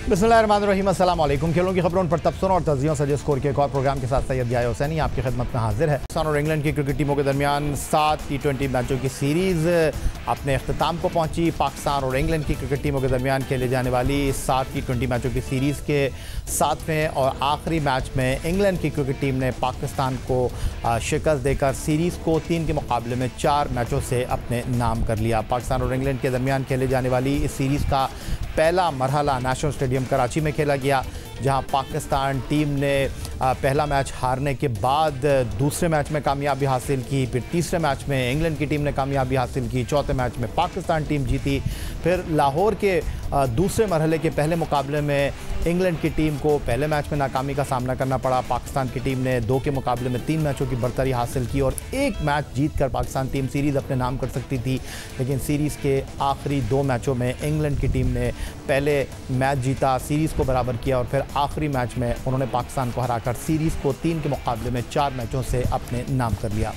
बिस्मिल्लाहिर्रहमानिर्रहीम, अस्सलाम वालेकुम। खेलों की खबरों पर तबसरों और तजियों से स्कोर के एक और प्रोग्राम के साथ सैयद याया हुसैनी आपकी खिदमत में हाजिर है। पाकिस्तान और इंग्लैंड की क्रिकेट टीमों के दरमियान 7 T20 मैचों की सीरीज़ अपने अख्ताम को पहुंची। पाकिस्तान और इंग्लैंड की क्रिकेट टीमों के दरमियान खेले जाने वाली 7 T20 मैचों की सीरीज़ के 7वें और आखिरी मैच में इंग्लैंड की क्रिकेट टीम ने पाकिस्तान को शिकस्त देकर सीरीज़ को 3 के मुकाबले में 4 मैचों से अपने नाम कर लिया। पाकिस्तान और इंग्लैंड के दरमियान खेले जाने वाली इस सीरीज़ का पहला मरहला नेशनल स्टेडियम कराची में खेला गया, जहां पाकिस्तान टीम ने पहला मैच हारने के बाद दूसरे मैच में कामयाबी हासिल की, फिर तीसरे मैच में इंग्लैंड की टीम ने कामयाबी हासिल की, चौथे मैच में पाकिस्तान टीम जीती। फिर लाहौर के दूसरे मरहले के पहले मुकाबले में इंग्लैंड की टीम को पहले मैच में नाकामी का सामना करना पड़ा। पाकिस्तान की टीम ने 2 के मुकाबले में 3 मैचों की बर्तरी हासिल की और एक मैच जीतकर पाकिस्तान टीम सीरीज़ अपने नाम कर सकती थी, लेकिन सीरीज़ के आखिरी 2 मैचों में इंग्लैंड की टीम ने पहले मैच जीता, सीरीज़ को बराबर किया और फिर आखिरी मैच में उन्होंने पाकिस्तान को हराकर सीरीज़ को 3 के मुकाबले में 4 मैचों से अपने नाम कर लिया।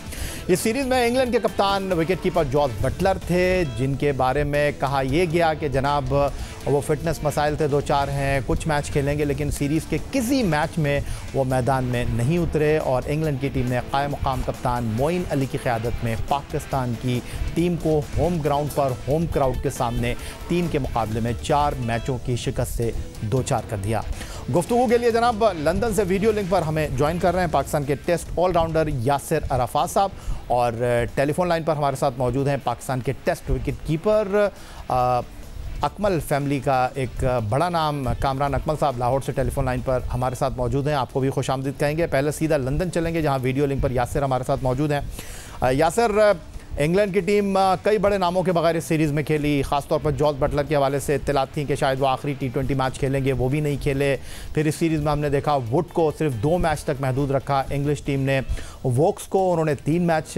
इस सीरीज़ में इंग्लैंड के कप्तान विकेट कीपर जॉस बटलर थे, जिनके बारे में कहा यह गया कि जनाब वो फिटनेस मसाइल से 2-4 हैं, कुछ मैच खेलेंगे लेकिन सीरीज़ के किसी मैच में वो मैदान में नहीं उतरे और इंग्लैंड की टीम ने कायम मुकाम कप्तान मोइन अली की क़यादत में पाकिस्तान की टीम को होम ग्राउंड पर होम क्राउड के सामने 3 के मुकाबले में 4 मैचों की शिकस्त से 2-4 कर दिया। गुफ्तगू के लिए जनाब लंदन से वीडियो लिंक पर हमें ज्वाइन कर रहे हैं पाकिस्तान के टेस्ट ऑलराउंडर यासिर अराफात साहब, और टेलीफोन लाइन पर हमारे साथ मौजूद हैं पाकिस्तान के test wicket keeper Akmal family का एक बड़ा नाम कामरान अकमल साहब लाहौर से टेलीफोन लाइन पर हमारे साथ मौजूद हैं। आपको भी खुशामदीद कहेंगे। पहले सीधा लंदन चलेंगे जहां वीडियो लिंक पर यासिर हमारे साथ मौजूद हैं। यासिर, इंग्लैंड की टीम कई बड़े नामों के बगैर इस सीरीज़ में खेली, ख़ासतौर पर जॉस बटलर के हवाले से इत्तलात थी कि शायद वो आखिरी T20 मैच खेलेंगे, वो भी नहीं खेले। फिर इस सीरीज़ में हमने देखा वुड को सिर्फ 2 मैच तक महदूद रखा इंग्लिश टीम ने, वोक्स को उन्होंने 3 मैच,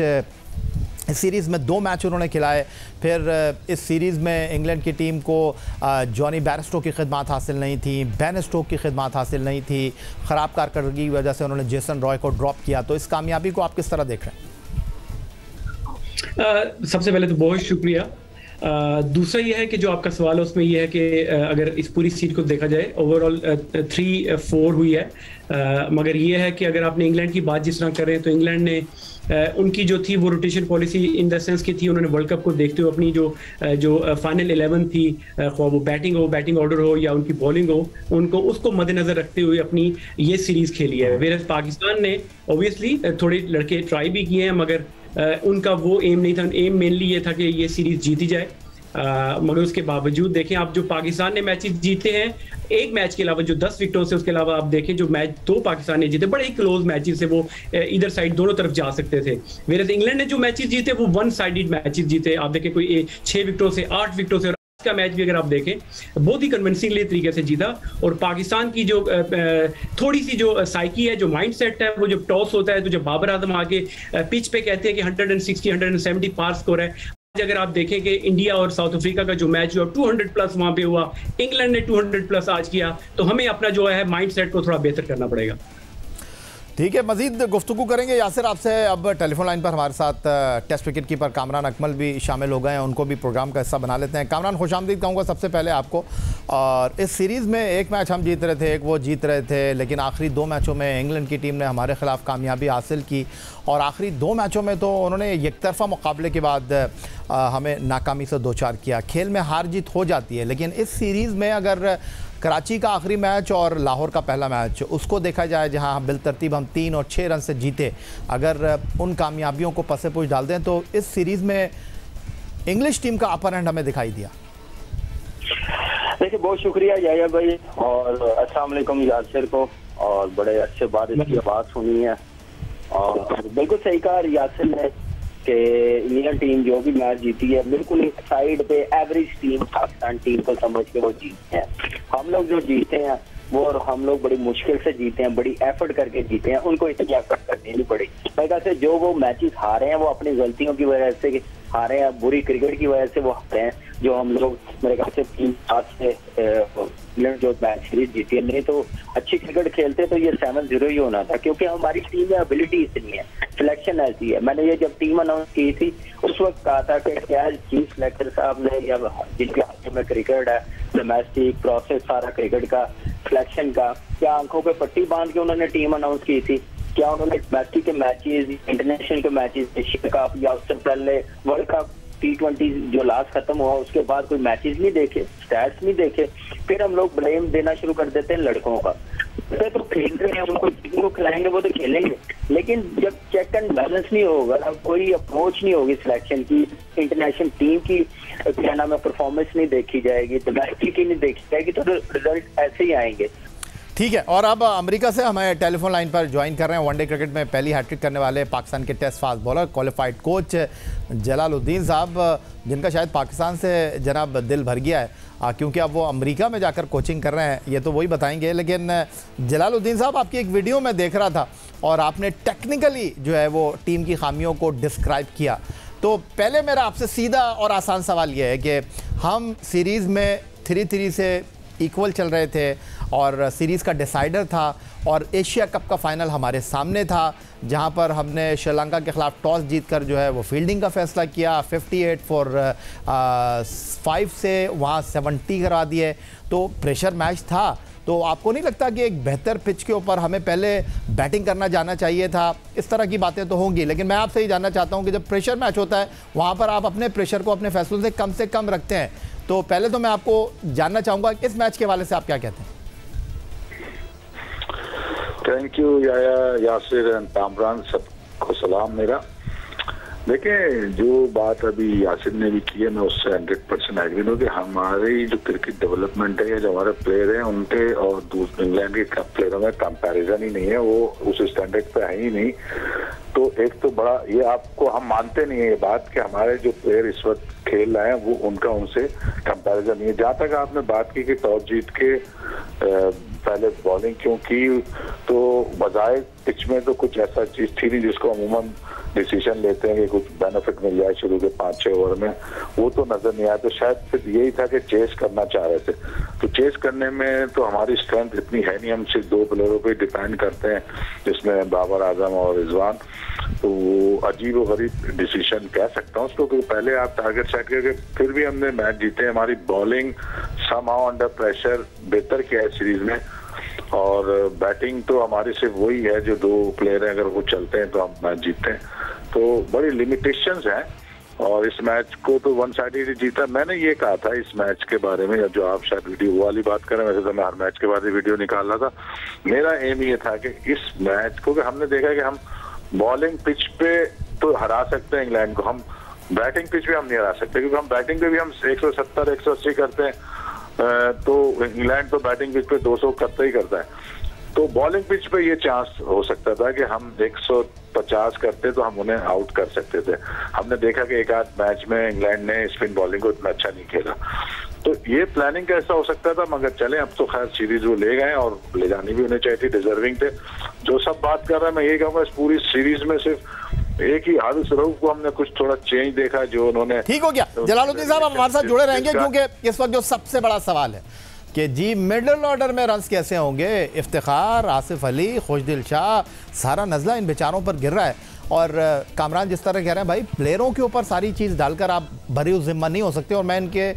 इस सीरीज़ में 2 मैच उन्होंने खिलाए। फिर इस सीरीज़ में इंग्लैंड की टीम को जॉनी बैरस्टो की खिदमत हासिल नहीं थी, बेन स्टोक की खिदमत हासिल नहीं थी, ख़राब कारकर्दगी की वजह से उन्होंने जेसन रॉय को ड्रॉप किया। तो इस कामयाबी को आप किस तरह देख रहे हैं? सबसे पहले तो बहुत शुक्रिया। दूसरा ये है कि जो आपका सवाल है उसमें ये है कि अगर इस पूरी सीट को देखा जाए ओवरऑल 3-4 हुई है, मगर ये है कि अगर आपने इंग्लैंड की बात जिस तरह कर रहे हैं तो इंग्लैंड ने उनकी जो थी वो rotation policy in the sense की थी, उन्होंने वर्ल्ड कप को देखते हुए अपनी जो फाइनल 11 थी, वो बैटिंग ऑर्डर हो या उनकी बॉलिंग हो, उनको उसको मद्देनजर रखते हुए अपनी ये सीरीज खेली है। वेयर पाकिस्तान ने ऑब्वियसली थोड़े लड़के ट्राई भी किए हैं, मगर उनका वो एम नहीं था। एम मेनली ये था कि ये सीरीज जीती जाए, मगर उसके बावजूद देखें आप जो पाकिस्तान ने मैचेस जीते हैं एक मैच के अलावा जो 10 विकेटों से, उसके अलावा आप देखें जो मैच 2 पाकिस्तान ने जीते बड़े ही क्लोज मैचेस से, वो इधर साइड दोनों तरफ जा सकते थे। वेयर इंग्लैंड ने जो मैचेस जीते वो 1 साइडेड मैचेस जीते। आप देखें कोई 6 विकेटों से 8 विकेटों से, का मैच भी अगर आप देखें बहुत ही कन्विंसिंगली तरीके से जीता। और पाकिस्तान की जो थोड़ी सी जो साइकी है, जो माइंडसेट है, वो जब टॉस होता है तो जब बाबर आजम आके पिच पे कहते हैं कि 160-170 पार स्कोर है, अगर आप देखें कि इंडिया और साउथ अफ्रीका का जो मैच हुआ 200 प्लस वहां पे हुआ, इंग्लैंड ने 200 प्लस आज किया, तो हमें अपना जो है माइंडसेट को थोड़ा बेहतर करना पड़ेगा। ठीक है, मजीद गुफ्तगू करेंगे यासिर आपसे। अब टेलीफोन लाइन पर हमारे साथ test wicket keeper Kamran Akmal भी शामिल हो गए हैं, उनको भी प्रोग्राम का हिस्सा बना लेते हैं। कामरान, खुशामदीद कहूँगा सबसे पहले आपको। और इस सीरीज़ में एक मैच हम जीत रहे थे, एक वो जीत रहे थे, लेकिन आखिरी 2 मैचों में इंग्लैंड की टीम ने हमारे ख़िलाफ़ कामयाबी हासिल की और आखिरी 2 मैचों में तो उन्होंने एकतरफ़ा मुकाबले के बाद हमें नाकामी से 2-4 किया। खेल में हार जीत हो जाती है, लेकिन इस सीरीज़ में अगर कराची का आखिरी मैच और लाहौर का पहला मैच उसको देखा जाए, जहां बिलतरतीब हम 3 और 6 रन से जीते, अगर उन कामयाबियों को पसे पूछ डाल दें तो इस सीरीज़ में इंग्लिश टीम का अपर हैंड हमें दिखाई दिया। देखिए, बहुत शुक्रिया याया भाई, और अस्सलाम वालेकुम यासिर को, और बड़े अच्छे बात इसकी बात सुनी है। और बिल्कुल सही कहा यासिर ने कि इंडियन टीम जो भी मैच जीती है बिल्कुल साइड पे एवरेज टीम पाकिस्तान टीम को समझ के वो जीतते हैं। हम लोग जो जीते हैं वो, और हम लोग बड़ी मुश्किल से जीते हैं, बड़ी एफर्ट करके जीते हैं, उनको इतनी एफर्ट करनी नहीं पड़ी। मेरे ख्याल से जो वो मैचेस हारे हैं वो अपनी गलतियों की वजह से हारे हैं, बुरी क्रिकेट की वजह से वो हारे हैं। जो हम लोग मेरे ख्याल से 3-7 से इंग्लैंड जो मैच सीरीज जीती है, नहीं तो अच्छी क्रिकेट खेलते तो ये 7-0 ही होना था, क्योंकि हमारी टीम में एबिलिटी इतनी है सिलेक्शन ऐसी है। मैंने ये जब टीम अनाउंस की थी उस वक्त कहा था कि क्या चीफ सिलेक्टर साहब ने या जिनके हाथों में क्रिकेट है, डोमेस्टिक प्रोसेस सारा क्रिकेट का सिलेक्शन का, क्या आंखों पे पट्टी बांध के उन्होंने टीम अनाउंस की थी? क्या उन्होंने डोमेस्टिक के मैचेस, इंटरनेशनल के मैचेस, एशिया कप या उससे पहले वर्ल्ड कप T20 जो लास्ट खत्म हुआ उसके बाद कोई मैचेस नहीं देखे, स्टैट्स नहीं देखे? फिर हम लोग ब्लेम देना शुरू कर देते हैं लड़कों का। तो खेल रहे हैं, उनको खिलाएंगे वो तो खेलेंगे, लेकिन जब चेक एंड बैलेंस नहीं होगा, कोई अप्रोच नहीं होगी सिलेक्शन की, इंटरनेशनल टीम की क्या नाम है परफॉर्मेंस नहीं देखी जाएगी, डोमेस्टिक की नहीं देखी जाएगी, तो रिजल्ट ऐसे ही आएंगे। ठीक है, और अब अमेरिका से हमें टेलीफोन लाइन पर ज्वाइन कर रहे हैं वनडे क्रिकेट में पहली हैट्रिक करने वाले पाकिस्तान के test fast bowler qualified coach Jalaluddin sahab, जिनका शायद पाकिस्तान से जनाब दिल भर गया है क्योंकि अब वो अमेरिका में जाकर कोचिंग कर रहे हैं, ये तो वही बताएंगे। लेकिन जलालुद्दीन साहब, आपकी एक वीडियो में देख रहा था और आपने टेक्निकली जो है वो टीम की खामियों को डिस्क्राइब किया। तो पहले मेरा आपसे सीधा और आसान सवाल ये है कि हम सीरीज़ में 3-3 से इक्वल चल रहे थे और सीरीज़ का डिसाइडर था और एशिया कप का फाइनल हमारे सामने था, जहां पर हमने श्रीलंका के ख़िलाफ़ टॉस जीतकर जो है वो फील्डिंग का फ़ैसला किया, 58 फॉर 5 से वहां 70 करा दिए, तो प्रेशर मैच था। तो आपको नहीं लगता कि एक बेहतर पिच के ऊपर हमें पहले बैटिंग करना जाना चाहिए था? इस तरह की बातें तो होंगी, लेकिन मैं आपसे ही जानना चाहता हूं कि जब प्रेशर मैच होता है वहां पर आप अपने प्रेशर को अपने फैसलों से कम रखते हैं, तो पहले तो मैं आपको जानना चाहूँगा इस मैच के हवाले से आप क्या कहते हैं? Thank you Yasir and Kamran, सबको सलाम मेरा। देखिए, जो बात अभी यासिर ने भी की है मैं उससे 100% एग्री हूँ कि हमारी जो क्रिकेट डेवलपमेंट है या जो हमारे प्लेयर हैं उनके और इंग्लैंड के प्लेयरों में कंपैरिजन ही नहीं है, वो उस स्टैंडर्ड पे है ही नहीं। तो एक तो बड़ा ये आपको हम मानते नहीं है ये बात कि हमारे जो प्लेयर इस वक्त खेल रहे हैं वो उनका उनसे कंपैरिजन नहीं है। जहाँ तक आपने बात की कि टॉस जीत के पहले बॉलिंग क्यों की, तो बजाय पिच में तो कुछ ऐसा चीज थी नहीं जिसको अमूमन डिसीजन लेते हैं कि कुछ बेनिफिट मिल जाए शुरू के 5-6 ओवर में, वो तो नजर नहीं आया। तो शायद फिर यही था कि चेस करना चाह रहे थे, तो चेस करने में तो हमारी स्ट्रेंथ इतनी है नहीं, हम सिर्फ 2 प्लेयरों पे डिपेंड करते हैं जिसमें बाबर आजम और रिजवान। तो वो अजीब व गरीब डिसीजन कह सकता हूँ उसको, क्योंकि पहले आप टारगेट सेट करके फिर भी हमने मैच जीते। हमारी बॉलिंग समहाउ अंडर प्रेशर बेहतर किया है सीरीज में, और बैटिंग तो हमारी सिर्फ वही है जो 2 प्लेयर हैं, अगर वो चलते हैं तो हम मैच जीतते हैं। तो बड़ी लिमिटेशंस हैं और इस मैच को तो वन साइडेड जीता। मैंने ये कहा था इस मैच के बारे में, जो आप शायद वीडियो वाली बात करें, वैसे तो मैं हर मैच के बाद ही वीडियो निकाल रहा था। मेरा एम ये था कि इस मैच को हमने देखा कि हम बॉलिंग पिच पे तो हरा सकते हैं इंग्लैंड को, हम बैटिंग पिच पे हम नहीं हरा सकते, क्योंकि हम बैटिंग पे भी हम 170-180 करते हैं, तो इंग्लैंड तो बैटिंग पिच पे 200 करता ही करता है। तो बॉलिंग पिच पे ये चांस हो सकता था कि हम 150 करते तो हम उन्हें आउट कर सकते थे। हमने देखा कि एक आध मैच में इंग्लैंड ने स्पिन बॉलिंग को इतना अच्छा नहीं खेला, तो ये प्लानिंग कैसा हो सकता था। मगर चले, अब तो खैर सीरीज वो ले गए और ले जानी भी उन्हें चाहिए थी, डिजर्विंग थे। जो सब बात कर रहे हैं, मैं ये कहूँगा इस पूरी सीरीज में सिर्फ एक ही हारिस रऊफ को हमने कुछ थोड़ा चेंज देखा जो उन्होंने। ठीक हो गया जलालुद्दीन साहब, आप हमारे साथ जुड़े रहेंगे क्योंकि इस वक्त जो सबसे बड़ा सवाल है कि जी मिडिल ऑर्डर में रन्स कैसे होंगे। इफ्तिखार, आसिफ अली, खुशदिल शाह, सारा नज़ला इन बेचारों पर गिर रहा है। और कामरान जिस तरह कह रहे हैं, भाई प्लेयरों के ऊपर सारी चीज़ डालकर आप भरी जिम्मा नहीं हो सकते, और मैं इनके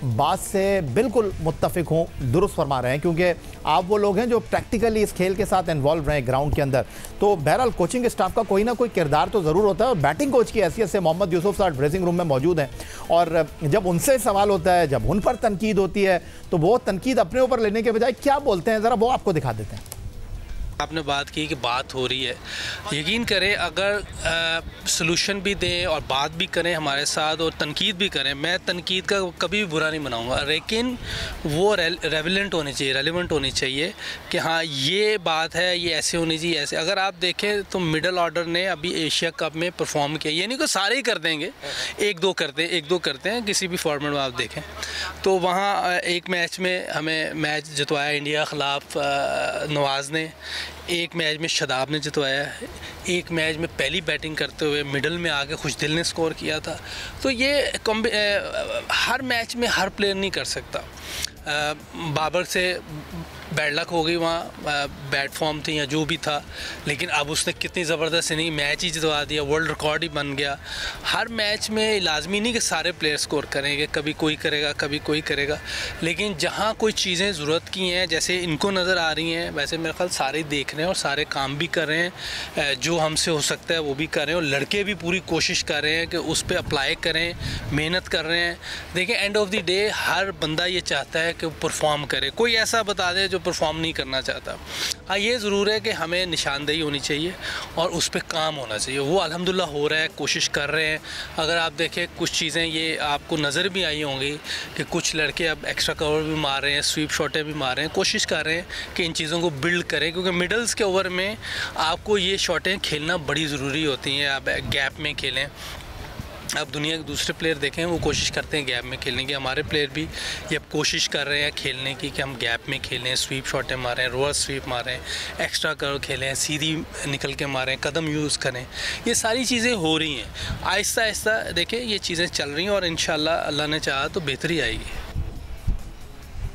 बात से बिल्कुल मुत्तफिक हूँ, दुरुस्त फरमा रहे हैं, क्योंकि आप वो लोग हैं जो प्रैक्टिकली इस खेल के साथ इन्वॉल्व रहे ग्राउंड के अंदर। तो बहरहाल कोचिंग स्टाफ का कोई ना कोई किरदार तो ज़रूर होता है, और बैटिंग कोच की हैसियत से मोहम्मद यूसुफ साहब ड्रेसिंग रूम में मौजूद हैं, और जब उनसे सवाल होता है, जब उन पर तनकीद होती है, तो वो तनकीद अपने ऊपर लेने के बजाय क्या बोलते हैं, ज़रा वो आपको दिखा देते हैं। आपने बात की कि बात हो रही है, यकीन करें अगर सलूशन भी दें और बात भी करें हमारे साथ और तनकीद भी करें, मैं तनकीद का कभी भी बुरा नहीं मनाऊंगा, लेकिन वो रेलेवेंट होनी चाहिए कि हाँ ये बात है, ये ऐसे होनी चाहिए, ऐसे। अगर आप देखें तो मिडल ऑर्डर ने अभी एशिया कप में परफॉर्म किया, ये नहीं कि सारे ही कर देंगे, एक दो करते हैं किसी भी फॉर्मेट में आप देखें। तो वहाँ एक मैच में हमें मैच जितवाया इंडिया के ख़िलाफ़ नवाज़ ने, एक मैच में शदाब ने जितवाया, एक मैच में पहली बैटिंग करते हुए मिडल में आके खुशदिल ने स्कोर किया था। तो ये हर मैच में हर प्लेयर नहीं कर सकता। बाबर से बैड लक हो गई, वहाँ बैड फॉर्म थी या जो भी था, लेकिन अब उसने कितनी ज़बरदस्त इनिंग, मैच ही जितवा दिया, वर्ल्ड रिकॉर्ड ही बन गया। हर मैच में लाजमी नहीं कि सारे प्लेयर स्कोर करेंगे, कभी कोई करेगा कभी कोई करेगा, लेकिन जहाँ कोई चीज़ें ज़रूरत की हैं जैसे इनको नज़र आ रही हैं, वैसे मेरे ख्याल सारे देख रहे हैं और सारे काम भी कर रहे हैं, जो हमसे हो सकता है वो भी कर रहे हैं, और लड़के भी पूरी कोशिश कर रहे हैं कि उस पर अप्लाई करें, मेहनत कर रहे हैं। देखिए एंड ऑफ द डे हर बंदा ये चाहता है कि वो परफॉर्म करे, कोई ऐसा बता दे जो परफॉर्म नहीं करना चाहता। हाँ ये ज़रूर है कि हमें निशानदेही होनी चाहिए और उस पर काम होना चाहिए, वो अल्हम्दुलिल्लाह हो रहा है, कोशिश कर रहे हैं। अगर आप देखें कुछ चीज़ें ये आपको नज़र भी आई होंगी कि कुछ लड़के अब एक्स्ट्रा कवर भी मार रहे हैं, स्वीप शॉटें भी मार रहे हैं, कोशिश कर रहे हैं कि इन चीज़ों को बिल्ड करें, क्योंकि मिडल्स के ओवर में आपको ये शॉटें खेलना बड़ी ज़रूरी होती हैं। आप गैप में खेलें, अब दुनिया के दूसरे प्लेयर देखें वो कोशिश करते हैं गैप में खेलने की, हमारे प्लेयर भी ये अब कोशिश कर रहे हैं खेलने की कि हम गैप में खेलें, स्वीप शॉटें मारें, रिवर्स स्वीप मारें, एक्स्ट्रा कर खेलें, सीधी निकल के मारें, कदम यूज़ करें। ये सारी चीज़ें हो रही हैं आहिस्ता आहिस्ता, देखें ये चीज़ें चल रही हैं और इंशाल्लाह अल्लाह ने चाहा तो बेहतरी आएगी।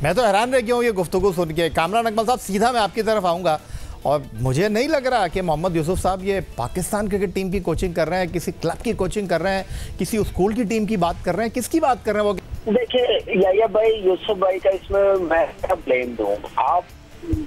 मैं तो हैरान रह गया हूँ ये गुफ्तगू सुन के। कामरान अकमल साहब, सीधा मैं आपकी तरफ आऊँगा, और मुझे नहीं लग रहा कि मोहम्मद यूसुफ साहब ये पाकिस्तान क्रिकेट टीम की कोचिंग कर रहे हैं, किसी क्लब की कोचिंग कर रहे हैं, किसी स्कूल की टीम की बात कर रहे हैं, किसकी बात कर रहे हैं वो? देखिए याया भाई, यूसुफ भाई का इसमें मैं क्या ब्लेम दूं। आप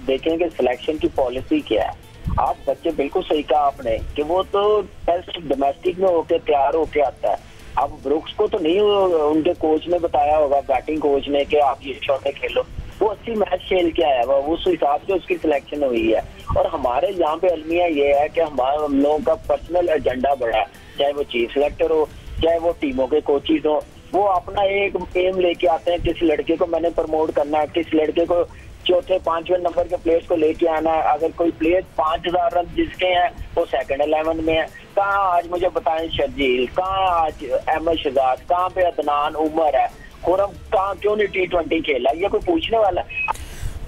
देखेंगे सिलेक्शन की पॉलिसी क्या है। आप बच्चे, बिल्कुल सही कहा आपने कि वो तो टेस्ट डोमेस्टिक में होके तैयार होके आता है। अब ब्रुक्स को तो नहीं उनके कोच ने बताया होगा, बैटिंग कोच ने, कि आप ये शॉटें खेलो। वो 80 मैच खेल के आया हुआ, उस हिसाब से उसकी सिलेक्शन हुई है। और हमारे यहाँ पे अलमिया ये है कि हम लोगों का पर्सनल एजेंडा बड़ा है, चाहे वो चीफ सेलेक्टर हो, चाहे वो टीमों के कोचिज हो, वो अपना एक एम लेके आते हैं, किस लड़के को मैंने प्रमोट करना है, किस लड़के को चौथे 5वें नंबर के प्लेयर्स को लेके आना है। अगर कोई प्लेयर 5000 रन जिसके हैं वो सेकंड 11 में है। कहाँ आज मुझे बताएं शर्जील, कहाँ आज अहमद शहजाद, कहाँ पे अदनान उमर है, खुरम कहाँ, क्यों नहीं T20 खेला, ये कोई पूछने वाला?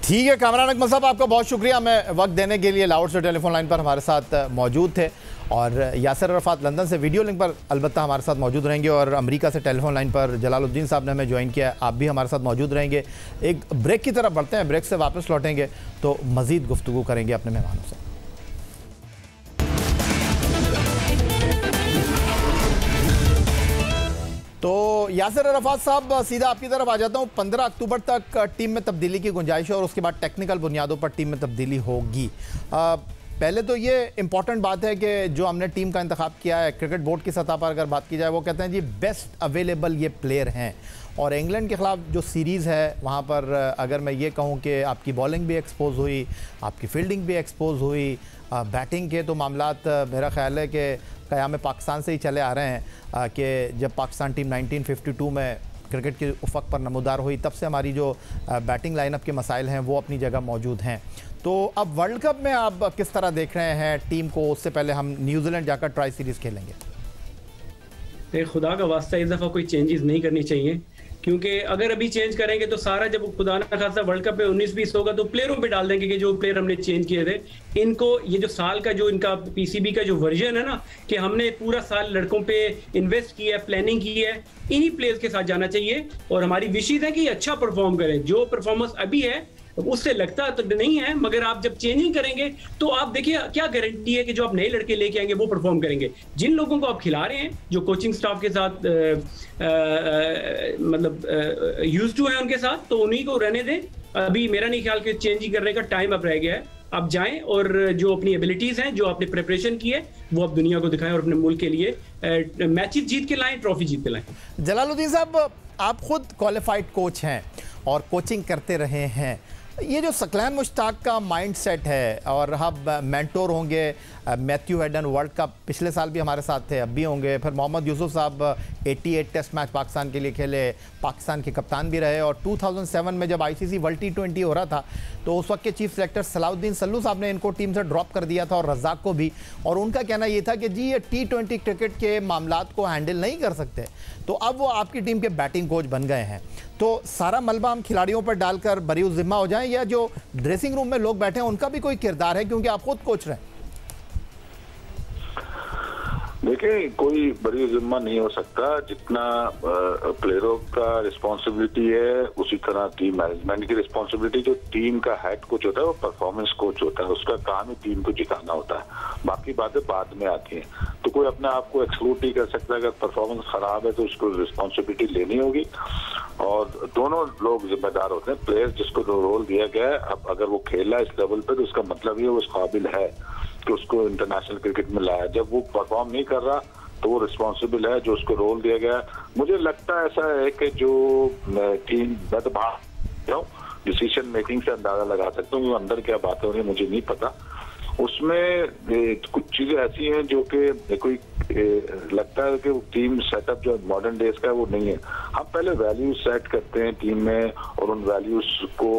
ठीक है कामरान अकमल साहब, आपका बहुत शुक्रिया। मैं वक्त देने के लिए लाहौर से टेलीफोन लाइन पर हमारे साथ मौजूद थे, और यासिर अरफात लंदन से वीडियो लिंक पर अलबत्ता हमारे साथ मौजूद रहेंगे, और अमेरिका से टेलीफोन लाइन पर जलालुद्दीन साहब ने हमें ज्वाइन किया, आप भी हमारे साथ मौजूद रहेंगे। एक ब्रेक की तरफ बढ़ते हैं, ब्रेक से वापस लौटेंगे तो मज़ीद गुफ्तगू करेंगे अपने मेहमानों से। तो यासिर अरफात साहब, सीधा आपकी तरफ आ जाता हूँ। 15 अक्टूबर तक टीम में तब्दीली की गुंजाइश है और उसके बाद टेक्निकल बुनियादों पर टीम में तब्दीली होगी। पहले तो ये इम्पॉर्टेंट बात है कि जो हमने टीम का इंतखाब किया है, क्रिकेट बोर्ड की सतह पर अगर बात की जाए, वो कहते हैं जी बेस्ट अवेलेबल ये प्लेयर हैं। और इंग्लैंड के ख़िलाफ़ जो सीरीज़ है वहाँ पर अगर मैं ये कहूँ कि आपकी बॉलिंग भी एक्सपोज हुई, आपकी फील्डिंग भी एक्सपोज हुई, बैटिंग के तो मामलात मेरा ख्याल है कि क़याम पाकिस्तान से ही चले आ रहे हैं कि जब पाकिस्तान टीम 1952 में क्रिकेट के उफ़क़ पर नमूदार हुई, तब से हमारी जो बैटिंग लाइनअप के मसाइल हैं वो अपनी जगह मौजूद हैं। तो अब वर्ल्ड कप में आप किस तरह देख रहे हैं टीम को? उससे पहले हम न्यूजीलैंड जाकर ट्राई सीरीज़ खेलेंगे। खुदा का वास्ता इस दफ़ा कोई चेंजेस नहीं करनी चाहिए, क्योंकि अगर अभी चेंज करेंगे तो सारा, जब खुदा ना खासा वर्ल्ड कप में 19-20 होगा तो प्लेयरों पे डाल देंगे कि जो प्लेयर हमने चेंज किए थे। इनको ये जो साल का जो इनका पीसीबी का जो वर्जन है ना, कि हमने पूरा साल लड़कों पे इन्वेस्ट किया है, प्लानिंग की है, इन्हीं प्लेयर्स के साथ जाना चाहिए। और हमारी विशेष है कि अच्छा परफॉर्म करें। जो परफॉर्मेंस अभी है उससे लगता तो नहीं है, मगर आप जब चेंजिंग करेंगे तो आप देखिए क्या गारंटी है कि जो आप नए लड़के लेके आएंगे वो परफॉर्म करेंगे। जिन लोगों को आप खिला रहे हैं, जो कोचिंग स्टाफ के साथ मतलब यूज्ड टू है उनके साथ, तो उन्हीं को रहने दें। अभी मेरा नहीं ख्याल कि चेंजिंग करने का टाइम अब रह गया है। आप जाएं और जो अपनी एबिलिटीज हैं, जो आपने प्रिपरेशन की है, वो आप दुनिया को दिखाएं और अपने मुल्क के लिए मैचेस जीत के लाएं, ट्रॉफी जीत के लाएं। जलालुद्दीन साहब, आप खुद क्वालिफाइड कोच हैं और कोचिंग करते रहे हैं। ये जो सकलैन मुश्ताक का माइंड सेट है, और अब मेंटोर होंगे मैथ्यू हेडन, वर्ल्ड कप पिछले साल भी हमारे साथ थे, अब भी होंगे। फिर मोहम्मद यूसुफ साहब 88 टेस्ट मैच पाकिस्तान के लिए खेले, पाकिस्तान के कप्तान भी रहे। और 2007 में जब आईसीसी वर्ल्ड T20 हो रहा था तो उस वक्त के चीफ सेलेक्टर सलाउद्दीन सल्लू साहब ने इनको टीम से ड्रॉप कर दिया था, और रज़ाक को भी। और उनका कहना ये था कि जी ये T20 क्रिकेट के मामलात को हैंडल नहीं कर सकते। तो अब वो आपकी टीम के बैटिंग कोच बन गए हैं। तो सारा मलबा हम खिलाड़ियों पर डालकर बरी ज़िम्मा हो जाएं, या जो ड्रेसिंग रूम में लोग बैठे हैं उनका भी कोई किरदार है, क्योंकि आप खुद कोच रहे हैं? देखिए, कोई बड़ी जिम्मा नहीं हो सकता। जितना प्लेयरों का रिस्पॉन्सिबिलिटी है उसी तरह टीम मैनेजमेंट की रिस्पॉन्सिबिलिटी। जो टीम का हेड कोच होता है वो परफॉर्मेंस कोच होता है, उसका काम ही टीम को जिताना होता है, बाकी बातें बाद में आती हैं। तो कोई अपने आप को एक्सक्लूड नहीं कर सकता। अगर परफॉर्मेंस खराब है तो उसको रिस्पॉन्सिबिलिटी लेनी होगी और दोनों लोग जिम्मेदार होते हैं। प्लेयर जिसको रोल दिया गया है, अब अगर वो खेला इस लेवल पे तो उसका मतलब ये वो उस काबिल है कि उसको इंटरनेशनल क्रिकेट में लाया। जब वो परफॉर्म नहीं कर रहा तो वो रिस्पॉन्सिबल है जो उसको रोल दिया गया। मुझे लगता है ऐसा है कि जो टीम, मैं तो बाहर डिसीजन मेकिंग से अंदाजा लगा सकता हूँ, अंदर क्या बातें हो रही मुझे नहीं पता। उसमें कुछ चीजें ऐसी हैं जो कि कोई लगता है कि टीम सेटअप जो मॉडर्न डेज का है वो नहीं है। हम पहले वैल्यूज सेट करते हैं टीम में और उन वैल्यूज को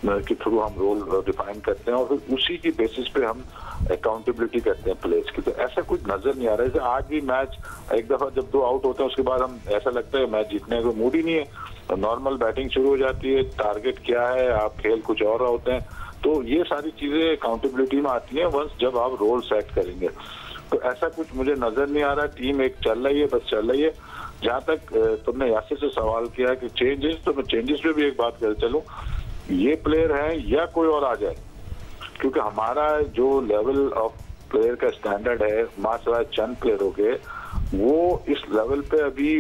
के थ्रू हम रोल डिफाइन करते हैं और फिर उसी की बेसिस पे हम अकाउंटेबिलिटी करते हैं प्लेयर्स की। तो ऐसा कुछ नजर नहीं आ रहा है। जैसे आज भी मैच एक दफा जब 2 आउट होते हैं उसके बाद हम ऐसा लगता है मैच जीतने का मूड ही नहीं है, तो नॉर्मल बैटिंग शुरू हो जाती है, टारगेट क्या है, आप खेल कुछ और होते हैं। तो ये सारी चीजें अकाउंटेबिलिटी में आती हैं वंस जब आप रोल सेट करेंगे। तो ऐसा कुछ मुझे नजर नहीं आ रहा। टीम एक चल रही है, बस चल रही है। जहां तक तुमने यासिर से सवाल किया कि चेंजेस, तो मैं चेंजेस पे भी एक बात कर चलूं, ये प्लेयर है या कोई और आ जाए, क्योंकि हमारा जो लेवल ऑफ प्लेयर का स्टैंडर्ड है माशाल्लाह चंद प्लेयरों के, वो इस लेवल पे अभी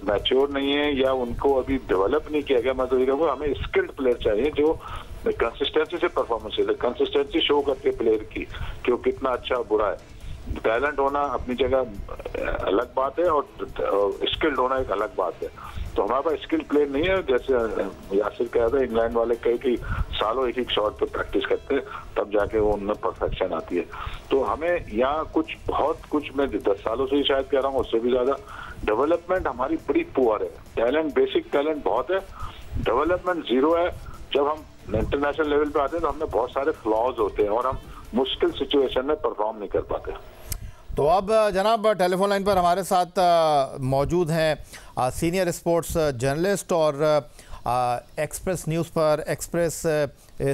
मैच्योर नहीं है या उनको अभी डेवलप नहीं किया गया। मैं तो ये कहूँगा हमें स्किल्ड प्लेयर चाहिए जो कंसिस्टेंसी से परफॉर्मेंस है, कंसिस्टेंसी शो करके प्लेयर की कि वो कितना अच्छा बुरा है। टैलेंट होना अपनी जगह अलग बात है और स्किल्ड होना एक अलग बात है। तो हमारे पास स्किल्ड प्लेयर नहीं है। जैसे यासिर कह रहे इंग्लैंड वाले कहे कि सालों एक शॉट पे प्रैक्टिस करते हैं तब जाके वो उनमें परफेक्शन आती है। तो हमें यहाँ कुछ बहुत कुछ, मैं 10 सालों से ही शायद कह रहा हूँ, उससे भी ज्यादा डेवलपमेंट हमारी बड़ी पुअर है। टैलेंट, बेसिक टैलेंट बहुत है, डेवलपमेंट जीरो है। जब हम इंटरनेशनल लेवल पे आते हैं तो हमें बहुत सारे फ्लॉज होते हैं और हम मुश्किल सिचुएशन में परफॉर्म नहीं कर पाते। तो अब जनाब टेलीफोन लाइन पर हमारे साथ मौजूद हैं सीनियर स्पोर्ट्स जर्नलिस्ट और एक्सप्रेस न्यूज़ पर एक्सप्रेस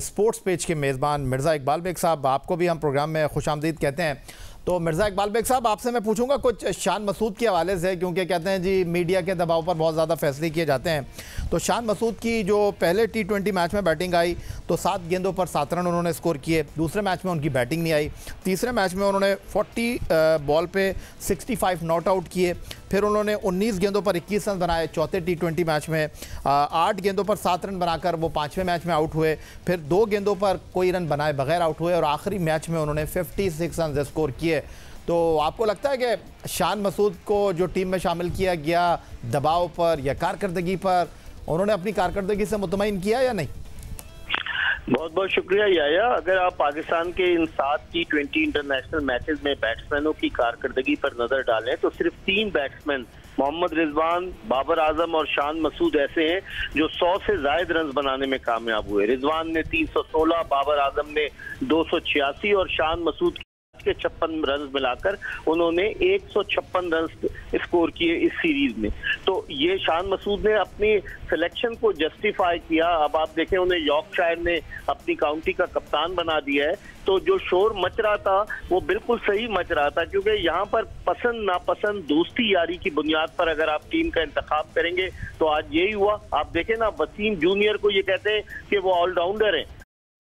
स्पोर्ट्स पेज के मेज़बान मिर्ज़ा इकबाल बेग साहब। आपको भी हम प्रोग्राम में खुशामदीद कहते हैं। तो मिर्ज़ा इकबाल बेग साहब, आपसे मैं पूछूंगा कुछ शान मसूद के हवाले से, क्योंकि कहते हैं जी मीडिया के दबाव पर बहुत ज़्यादा फैसले किए जाते हैं। तो शान मसूद की जो पहले T20 मैच में बैटिंग आई तो 7 गेंदों पर 7 रन उन्होंने स्कोर किए। दूसरे मैच में उनकी बैटिंग नहीं आई। तीसरे मैच में उन्होंने 40 बॉल पे 65 नॉट आउट किए। फिर उन्होंने 19 गेंदों पर 21 रन बनाए चौथे T20 मैच में। 8 गेंदों पर 7 रन बनाकर वो 5वें मैच में आउट हुए। फिर 2 गेंदों पर कोई रन बनाए बगैर आउट हुए और आखिरी मैच में उन्होंने 56 रन स्कोर किए। तो आपको लगता है कि शान मसूद को जो टीम में शामिल किया गया दबाव पर या कारकर्दगी पर, उन्होंने अपनी कारकर्दगी से मुतमईन किया या नहीं? बहुत बहुत शुक्रिया याया। अगर आप पाकिस्तान के इन 7 T20 इंटरनेशनल मैचेस में बैट्समैनों की कारकर्दगी पर नजर डालें तो सिर्फ 3 बैट्समैन मोहम्मद रिजवान, बाबर आजम और शान मसूद ऐसे हैं जो 100 से ज्यादा रन बनाने में कामयाब हुए। रिजवान ने 316, बाबर आजम ने 286 और शान मसूद के 56 रन मिलाकर उन्होंने 156 रन स्कोर किए इस सीरीज में। तो ये शान मसूद ने अपनी सिलेक्शन को जस्टिफाई किया। अब आप देखें, उन्हें यॉर्कशायर ने अपनी काउंटी का कप्तान बना दिया है। तो जो शोर मच रहा था वो बिल्कुल सही मच रहा था, क्योंकि यहाँ पर पसंद नापसंद, दोस्ती यारी की बुनियाद पर अगर आप टीम का इंतखाब करेंगे तो आज यही हुआ। आप देखें ना, वसीम जूनियर को ये कहते हैं कि वो ऑलराउंडर है।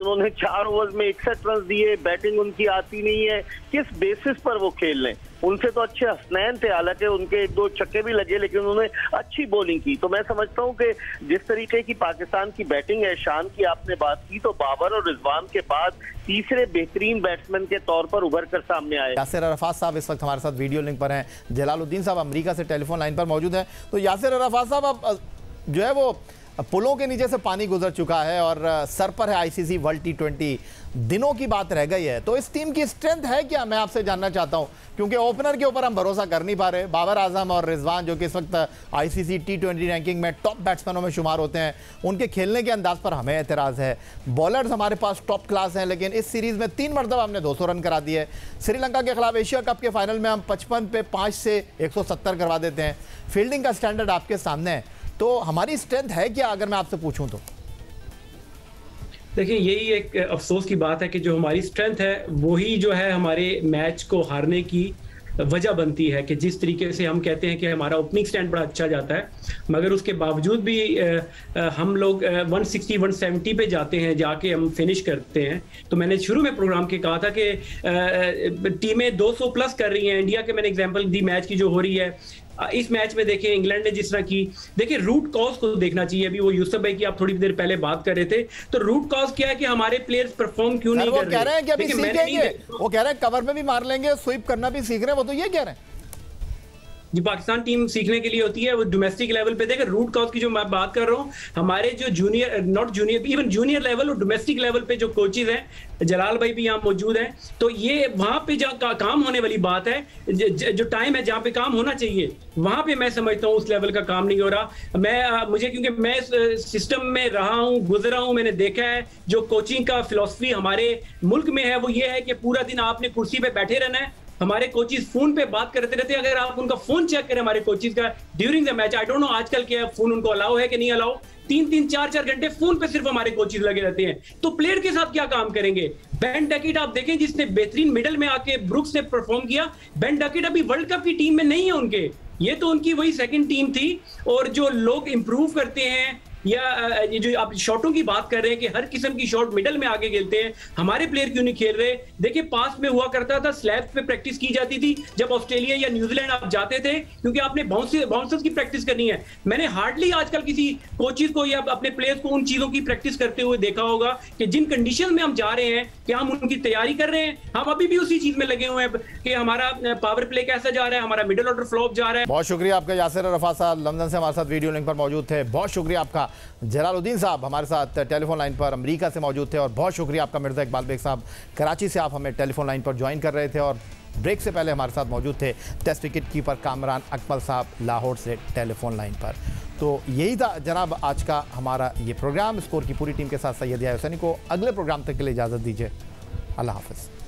उन्होंने 4 ओवर्स में 61 रन दिए, बैटिंग उनकी आती नहीं है। किस बेसिस पर वो खेल रहे हैं? उनसे तो अच्छे हसनैन थे, हालांकि उनके 1-2 छक्के भी लगे, लेकिन उन्होंने अच्छी बॉलिंग की। तो मैं समझता हूं कि जिस तरीके की पाकिस्तान की बैटिंग है, शान की आपने बात की, तो बाबर और रिजवान के बाद तीसरे बेहतरीन बैट्समैन के तौर पर उभर कर सामने आए। यासिर अरफात साहब इस वक्त हमारे साथ वीडियो लिंक पर हैं। जलालुद्दीन साहब अमेरिका से टेलीफोन लाइन पर मौजूद हैं। तो यासिर अरफात साहब, अब जो है वो पुलों के नीचे से पानी गुजर चुका है और सर पर है ICC वर्ल्ड T20, दिनों की बात रह गई है। तो इस टीम की स्ट्रेंथ है क्या, मैं आपसे जानना चाहता हूं, क्योंकि ओपनर के ऊपर हम भरोसा कर नहीं पा रहे। बाबर आजम और रिजवान जो कि इस वक्त ICC T20 रैंकिंग में टॉप बैट्समैनों में शुमार होते हैं, उनके खेलने के अंदाज पर हमें एतराज़ है। बॉलर्स हमारे पास टॉप क्लास हैं, लेकिन इस सीरीज़ में 3 मरतबा हमने 200 रन करा दिए। श्रीलंका के खिलाफ एशिया कप के फाइनल में हम 55 पे 5 से 170 करवा देते हैं। फील्डिंग का स्टैंडर्ड आपके सामने है। तो हमारी स्ट्रेंथ है क्या, अगर मैं आपसे पूछूं तो? देखिए, यही एक अफसोस की बात है कि जो हमारी स्ट्रेंथ है वही जो है हमारे मैच को हारने की वजह बनती है कि जिस तरीके से हम कहते हैं कि हमारा ओपनिंग स्टैंड बड़ा अच्छा जाता है, मगर उसके बावजूद भी हम लोग 160 170 पे जाते हैं, जाके हम फिनिश करते हैं। तो मैंने शुरू में प्रोग्राम के कहा था कि टीमें 200 प्लस कर रही हैं। इंडिया के मैंने एग्जांपल दी मैच की जो हो रही है, इस मैच में देखें इंग्लैंड ने जिस तरह की, देखिए रूट कॉज को देखना चाहिए। अभी वो यूसुफ भाई की आप थोड़ी देर पहले बात कर रहे थे, तो रूट कॉज क्या है कि हमारे प्लेयर्स परफॉर्म क्यों नहीं कर रहे? वो कह रहे हैं कि अभी सीखेंगे, वो कह रहे हैं कवर में भी मार लेंगे, स्वीप करना भी सीख रहे हैं, वो तो ये कह रहे हैं। जी, पाकिस्तान टीम सीखने के लिए होती है, वो डोमेस्टिक लेवल पे देखें। रूट कॉज की जो मैं बात कर रहा हूँ, हमारे जो junior, not junior, even junior level और डोमेस्टिक लेवल पे जो कोचेज हैं, जलाल भाई भी यहाँ मौजूद हैं, तो ये वहां पे जहाँ काम होने वाली बात है, जो टाइम है जहाँ पे काम होना चाहिए, वहां पे मैं समझता हूँ उस लेवल का काम नहीं हो रहा। मुझे क्योंकि मैं सिस्टम में रहा हूँ, गुजरा हूँ, मैंने देखा है जो कोचिंग का फिलॉसफी हमारे मुल्क में है वो ये है कि पूरा दिन आपने कुर्सी पे बैठे रहना है। हमारे कोचेस फोन पे बात करते रहते हैं। अगर आप उनका फोन चेक करें हमारे कोचेस का during the match, I don't know आजकल क्या फोन उनको अलाउ है कि नहीं अलाउ, 3-3 4-4 घंटे फोन पे सिर्फ हमारे कोचेस लगे रहते हैं। तो प्लेयर के साथ क्या काम करेंगे? बेन डकेट आप देखें, जिसने बेहतरीन मिडल में आके ब्रुक्स ने परफॉर्म किया, बेन डकेट अभी वर्ल्ड कप की टीम में नहीं है उनके, ये तो उनकी वही सेकंड टीम थी। और जो लोग इंप्रूव करते हैं, या ये जो आप शॉटों की बात कर रहे हैं कि हर किस्म की शॉट मिडल में आगे खेलते हैं, हमारे प्लेयर क्यों नहीं खेल रहे? देखिए पास में हुआ करता था, स्लैब पे प्रैक्टिस की जाती थी जब ऑस्ट्रेलिया या न्यूजीलैंड आप जाते थे, क्योंकि आपने बाउंसर्स की प्रैक्टिस करनी है। मैंने हार्डली आजकल किसी कोचेस को या अपने प्लेयर्स को उन चीजों की प्रैक्टिस करते हुए देखा होगा कि जिन कंडीशन में हम जा रहे हैं कि हम उनकी तैयारी कर रहे हैं। हम अभी भी उसी चीज में लगे हुए हैं कि हमारा पावर प्ले कैसा जा रहा है, हमारा मिडल ऑर्डर फ्लॉप जा रहा है। बहुत शुक्रिया आपका यासिर अरफात साहब, लंदन से हमारे साथ वीडियो लिंक पर मौजूद थे। बहुत शुक्रिया आपका जलालुद्दीन साहब, हमारे साथ टेलीफोन लाइन पर अमेरिका से मौजूद थे। और बहुत शुक्रिया आपका मिर्ज़ा इकबाल बेग साहब, कराची से आप हमें टेलीफोन लाइन पर ज्वाइन कर रहे थे और ब्रेक से पहले हमारे साथ मौजूद थे test wicket keeper Kamran Akmal sahab, Lahore से टेलीफोन लाइन पर। तो यही था जनाब आज का हमारा ये प्रोग्राम। स्कोर की पूरी टीम के साथ सैयद याहिया हुसैनी को अगले प्रोग्राम तक के लिए इजाज़त दीजिए। अल्लाह हाफ़िज़।